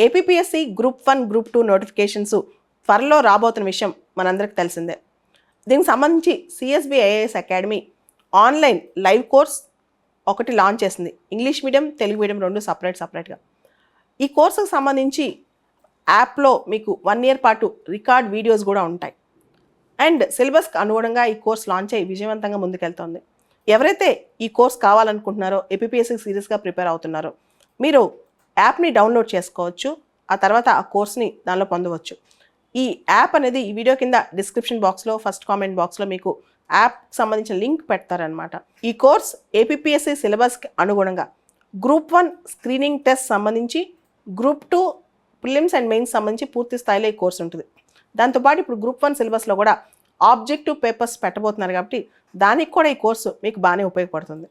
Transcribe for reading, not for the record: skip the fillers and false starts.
APPSC group 1 group 2 notifications త్వరలో రాబోతున్న విషయం మనందరికీ తెలిసిందే. దీనికి సంబంధించి CSB IAS academy online live course ఒకటి లాంచ్ చేసింది. ఇంగ్లీష్ మీడియం, తెలుగు మీడియం రెండు సపరేట్గా. ఈ కోర్సుకు సంబంధించి యాప్లో మీకు 1 ఇయర్ పాటు రికార్డ్ వీడియోస్ కూడా ఉంటాయి. అండ్ సిలబస్కి అనుగుణంగా ఈ కోర్స్ లాంచ్ అయ్యి విజయవంతంగా ముందుకెళ్తోంది. ఎవరైతే ఈ కోర్స్ కావాలనుకుంటున్నారో, ఏపీపీఎస్సీ సీరియస్గా ప్రిపేర్ అవుతున్నారో, మీరు యాప్ని డౌన్లోడ్ చేసుకోవచ్చు. ఆ తర్వాత ఆ కోర్స్ని దానిలో పొందవచ్చు. ఈ యాప్ అనేది ఈ వీడియో కింద డిస్క్రిప్షన్ బాక్స్లో, ఫస్ట్ కామెంట్ బాక్స్లో మీకు యాప్కి సంబంధించిన లింక్ పెడతారనమాట. ఈ కోర్స్ ఏపీపీఎస్సీ సిలబస్కి అనుగుణంగా గ్రూప్ 1 స్క్రీనింగ్ టెస్ట్ సంబంధించి, గ్రూప్ 2 ప్రిలిమ్స్ అండ్ మెయిన్స్ సంబంధించి పూర్తి స్థాయిలో ఈ కోర్స్ ఉంటుంది. దాంతోపాటు ఇప్పుడు గ్రూప్ 1 సిలబస్లో కూడా ఆబ్జెక్టివ్ పేపర్స్ పెట్టబోతున్నారు కాబట్టి దానికి కూడా ఈ కోర్సు మీకు బాగానే ఉపయోగపడుతుంది.